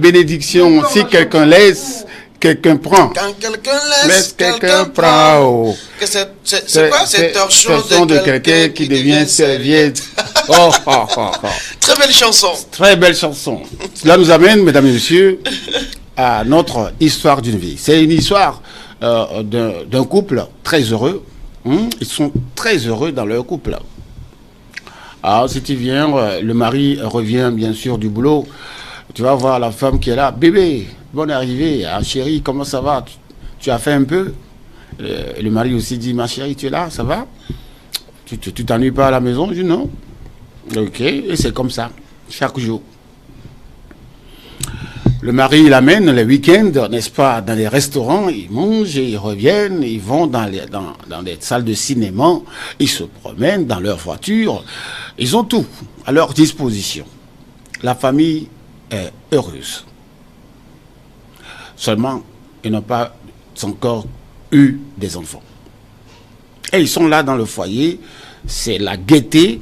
bénédiction. Si quelqu'un laisse, quelqu'un prend. Quand quelqu'un Laisse quelqu'un prend. Oh. C'est quoi cette torsion de quelqu'un qui devient serviette? Oh, oh, oh, oh. Très belle chanson. Très belle chanson. Cela nous amène, mesdames et messieurs, à notre histoire d'une vie. C'est une histoire d'un couple très heureux. Ils sont très heureux dans leur couple. Alors, si tu viens, le mari revient bien sûr du boulot. Tu vas voir la femme qui est là. Bébé, bonne arrivée. Ah, chérie, comment ça va? Tu as fait un peu? Le mari aussi dit, ma chérie, tu es là, ça va? Tu t'ennuies pas à la maison? Je dis non. Ok, et c'est comme ça, chaque jour. Le mari l'amène les week-ends, n'est-ce pas, dans les restaurants, ils mangent, ils reviennent, ils vont dans des salles de cinéma, ils se promènent dans leur voiture, ils ont tout à leur disposition. La famille est heureuse. Seulement, ils n'ont pas encore eu des enfants. Et ils sont là dans le foyer, c'est la gaieté,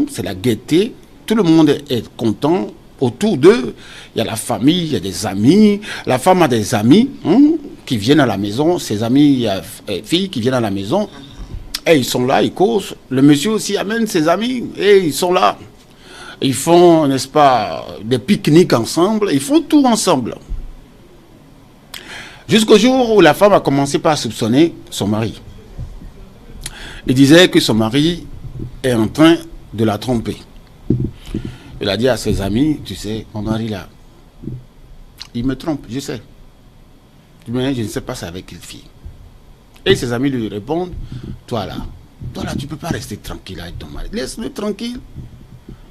c'est la gaieté, tout le monde est content. Autour d'eux, il y a la famille, il y a des amis. La femme a des amis qui viennent à la maison. Ses amis filles qui viennent à la maison. Et ils sont là, ils causent. Le monsieur aussi amène ses amis. Et ils sont là. Ils font, n'est-ce pas, des pique-niques ensemble. Ils font tout ensemble. Jusqu'au jour où la femme a commencé par soupçonner son mari. Il disait que son mari est en train de la tromper. Il a dit à ses amis, tu sais, mon mari là, il me trompe, je sais. Mais je ne sais pas c'est avec quelle fille. Et ses amis lui répondent, toi là, tu ne peux pas rester tranquille avec ton mari. Laisse-le tranquille.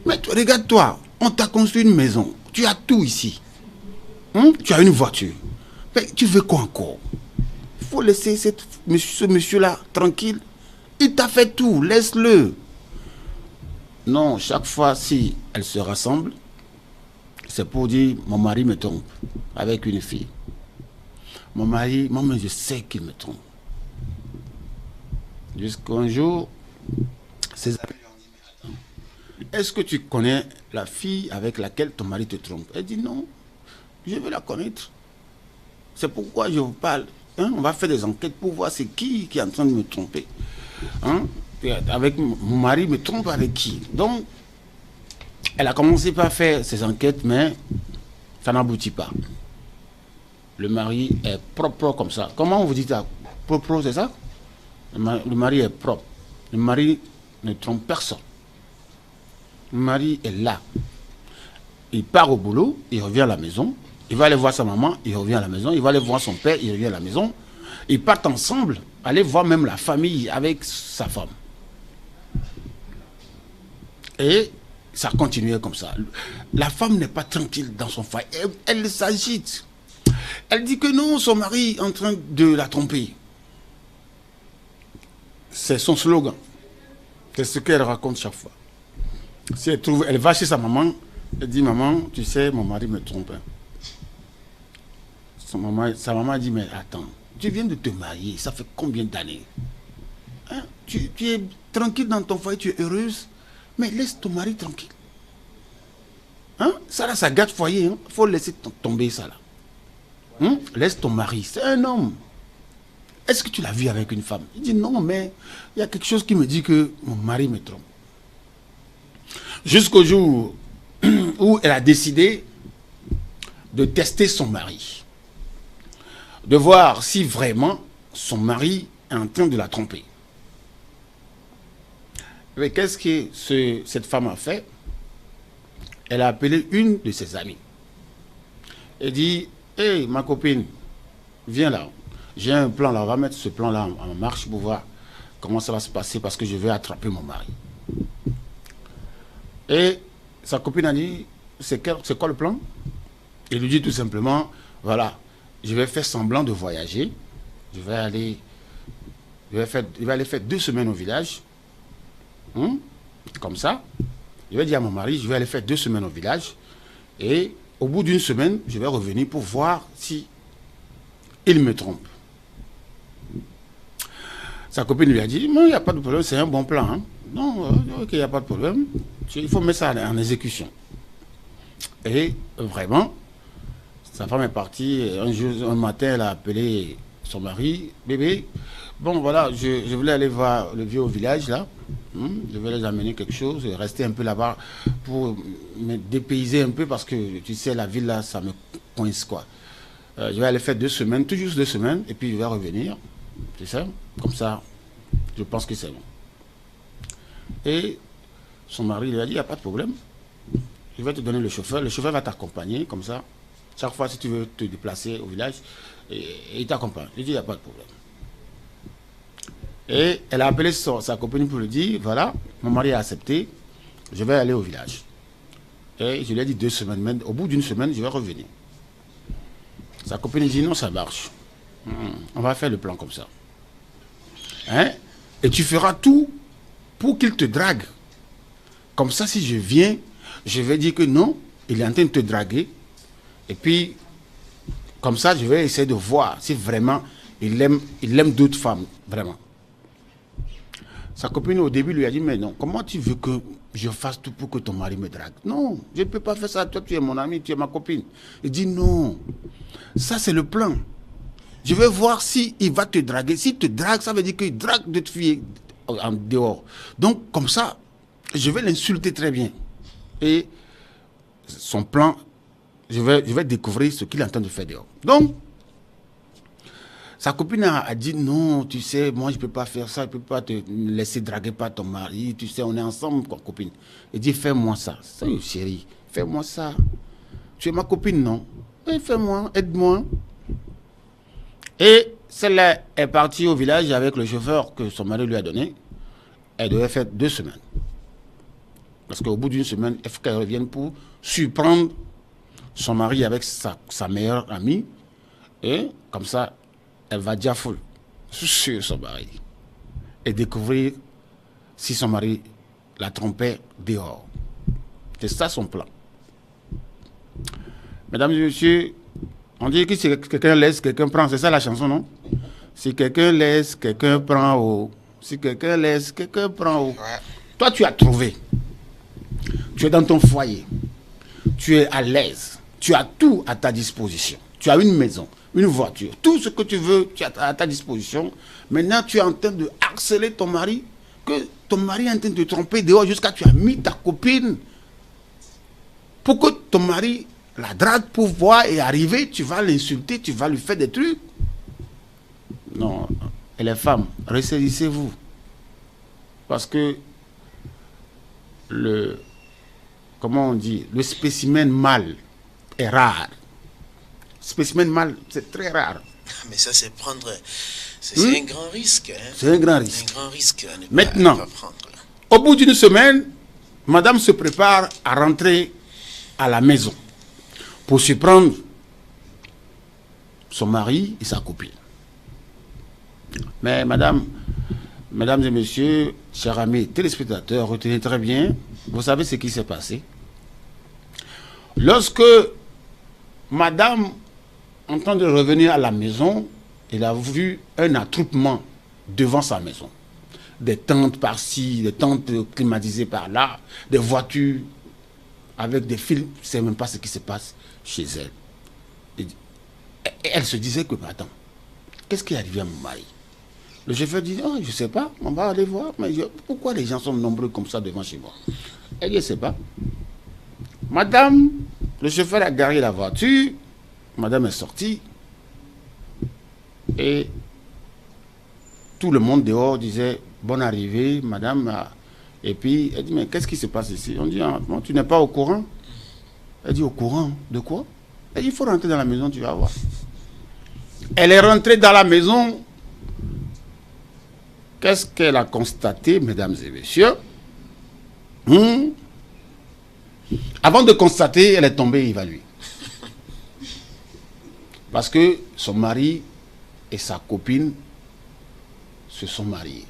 Mais regarde-toi, on t'a construit une maison. Tu as tout ici. Tu as une voiture. Mais tu veux quoi encore? Il faut laisser ce monsieur-là tranquille. Il t'a fait tout, laisse-le. Non, chaque fois, si elle se rassemble, c'est pour dire, mon mari me trompe avec une fille. Mon mari, moi-même, je sais qu'il me trompe. Jusqu'un jour, ses amis lui ont dit, mais attends, est-ce que tu connais la fille avec laquelle ton mari te trompe? Elle dit, non, je veux la connaître. C'est pourquoi je vous parle. On va faire des enquêtes pour voir c'est qui est en train de me tromper. Avec mon mari me trompe avec qui? Donc, elle a commencé par faire ses enquêtes, mais ça n'aboutit pas. Le mari est propre comme ça. Comment vous dites ça? Propre, c'est ça? Le mari est propre. Le mari ne trompe personne. Le mari est là. Il part au boulot, il revient à la maison. Il va aller voir sa maman, il revient à la maison. Il va aller voir son père, il revient à la maison. Ils partent ensemble, aller voir même la famille avec sa femme. Et ça continuait comme ça. La femme n'est pas tranquille dans son foyer. Elle s'agite. Elle dit que non, son mari est en train de la tromper. C'est son slogan. C'est ce qu'elle raconte chaque fois. Si elle va chez sa maman, elle dit, maman, tu sais, mon mari me trompe. Sa maman dit, mais attends, tu viens de te marier, ça fait combien d'années? Tu es tranquille dans ton foyer, tu es heureuse, mais laisse ton mari tranquille. Ça là, ça gâte foyer. Il faut laisser tomber ça là. Laisse ton mari, c'est un homme. Est-ce que tu l'as vu avec une femme? Il dit non, mais il y a quelque chose qui me dit que mon mari me trompe. Jusqu'au jour où elle a décidé de tester son mari. De voir si vraiment son mari est en train de la tromper. Mais qu'est-ce que cette femme a fait? Elle a appelé une de ses amies. Elle dit, hey, ma copine, viens là. J'ai un plan là, on va mettre ce plan là en marche pour voir comment ça va se passer parce que je vais attraper mon mari. Et sa copine a dit, c'est quoi le plan? Il lui dit tout simplement, voilà, je vais faire semblant de voyager. Je vais aller faire 2 semaines au village. Comme ça. Je vais dire à mon mari, je vais aller faire 2 semaines au village. Et au bout d'1 semaine, je vais revenir pour voir si il me trompe. Sa copine lui a dit, non, il n'y a pas de problème, c'est un bon plan. Non, ok, il n'y a pas de problème. Il faut mettre ça en exécution. Et vraiment, Sa femme est partie. Un jour, un matin, elle a appelé son mari. Bébé, bon voilà, je voulais aller voir le vieux au village là. Je vais les amener quelque chose, rester un peu là-bas pour me dépayser un peu parce que tu sais, la ville là, ça me coince quoi. Je vais aller faire 2 semaines, tout juste 2 semaines, et puis je vais revenir. C'est ça? Comme ça, je pense que c'est bon. Et son mari lui a dit, il n'y a pas de problème. Je vais te donner le chauffeur va t'accompagner, comme ça. Chaque fois, si tu veux te déplacer au village, et il t'accompagne. Je dis, il n'y a pas de problème. Et elle a appelé sa copine pour lui dire, voilà, mon mari a accepté, je vais aller au village. Et je lui ai dit 2 semaines, mais au bout d'une semaine, je vais revenir. Sa copine dit, non, ça marche. On va faire le plan comme ça. Hein? Et tu feras tout pour qu'il te drague. Comme ça, si je viens, je vais dire que non, il est en train de te draguer. Et puis, comme ça, je vais essayer de voir si vraiment il aime d'autres femmes, vraiment. Sa copine, au début, lui a dit, mais non, comment tu veux que je fasse tout pour que ton mari me drague? Non, je ne peux pas faire ça. Toi, tu es mon ami, tu es ma copine. Il dit, non, ça, c'est le plan. Je vais voir s'il va te draguer. S'il te drague, ça veut dire qu'il drague d'autres filles en dehors. Donc, comme ça, je vais l'insulter très bien. Et son plan, je vais découvrir ce qu'il est en train de faire dehors. Donc, sa copine a dit, non, tu sais, moi, je ne peux pas faire ça, je ne peux pas te laisser draguer par ton mari. Tu sais, on est ensemble, copine. Il dit, fais-moi ça. Ça, chérie, fais-moi ça. Tu es ma copine, non? Oui, fais-moi, aide-moi. Et celle-là est partie au village avec le chauffeur que son mari lui a donné. Elle devait faire 2 semaines. Parce qu'au bout d'une semaine, il faut qu'elle revienne pour surprendre son mari avec sa meilleure amie. Et comme ça, elle va dire full sur son mari. Et découvrir si son mari la trompait dehors. C'est ça son plan. Mesdames et messieurs, on dit que si quelqu'un laisse, quelqu'un prend. C'est ça la chanson, non? Si quelqu'un laisse, quelqu'un prend haut. Si quelqu'un laisse, quelqu'un prend haut. Ouais. Toi, tu as trouvé. Tu es dans ton foyer. Tu es à l'aise. Tu as tout à ta disposition. Tu as une maison, une voiture. Tout ce que tu veux, tu as à ta disposition. Maintenant, tu es en train de harceler ton mari. Que ton mari est en train de te tromper dehors jusqu'à tu as mis ta copine. Pour que ton mari la drague pour voir et arriver, tu vas l'insulter, tu vas lui faire des trucs. Non. Et les femmes, ressaisissez-vous. Parce que comment on dit, le spécimen mâle est rare. Spécimen mâle, c'est très rare. Mais ça, c'est prendre... C'est un grand risque. Hein? C'est un grand risque. Un grand risque à ne Maintenant, pas prendre. Au bout d'une semaine, madame se prépare à rentrer à la maison pour surprendre son mari et sa copine. Mais mesdames et messieurs, chers amis téléspectateurs, retenez très bien, vous savez ce qui s'est passé. Lorsque madame, en train de revenir à la maison, elle a vu un attroupement devant sa maison. Des tentes par-ci, des tentes climatisées par-là, des voitures avec des fils, je ne sais même pas ce qui se passe chez elle. Et elle se disait que, attends, qu'est-ce qui est arrivé à mon mari? Le chauffeur dit, oh, je ne sais pas, on va aller voir. Mais pourquoi les gens sont nombreux comme ça devant chez moi? Elle dit, je ne sais pas. Madame, le chauffeur a garé la voiture, madame est sortie, et tout le monde dehors disait, bonne arrivée, madame. Et puis, elle dit, mais qu'est-ce qui se passe ici? On dit, ah, bon, tu n'es pas au courant? Elle dit, au courant de quoi? Elle dit, il faut rentrer dans la maison, tu vas voir. Elle est rentrée dans la maison. Qu'est-ce qu'elle a constaté, mesdames et messieurs? Avant de constater, elle est tombée évanouie. Parce que son mari et sa copine se sont mariés.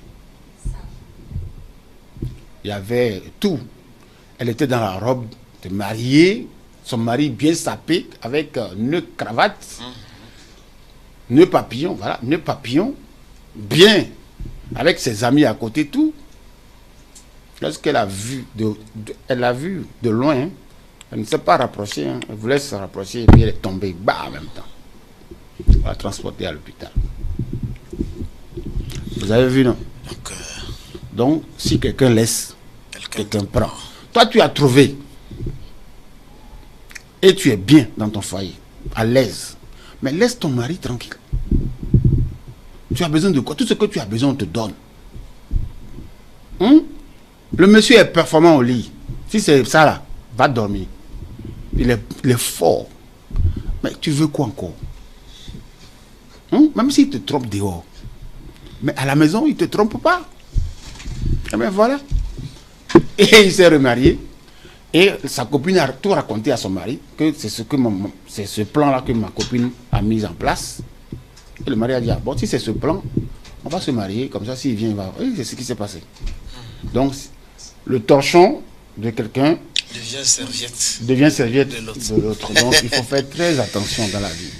Il y avait tout. Elle était dans la robe de mariée, son mari bien sapé, avec nœud cravate, nœud papillon, voilà, nœud papillon, bien, avec ses amis à côté, tout. Lorsqu'elle a vu elle a vu de loin, Elle ne s'est pas rapprochée, hein. Elle voulait se rapprocher et puis elle est tombée bas en même temps. On l'a transportée à l'hôpital. Vous avez vu, non? Donc, si quelqu'un laisse, quelqu'un prend. Toi, tu as trouvé et tu es bien dans ton foyer, à l'aise. Mais laisse ton mari tranquille. Tu as besoin de quoi? Tout ce que tu as besoin, on te donne. Le monsieur est performant au lit. Si c'est ça là, va dormir. Il est fort. Mais tu veux quoi encore? Même s'il te trompe dehors. Mais à la maison, il ne te trompe pas. Et bien voilà. Et il s'est remarié. Et sa copine a tout raconté à son mari, que c'est ce plan-là que ma copine a mis en place. Et le mari a dit, ah, bon, si c'est ce plan, on va se marier, comme ça, s'il vient, il va... Et c'est ce qui s'est passé. Donc, le torchon de quelqu'un devient serviette de l'autre. Donc, il faut faire très attention dans la vie.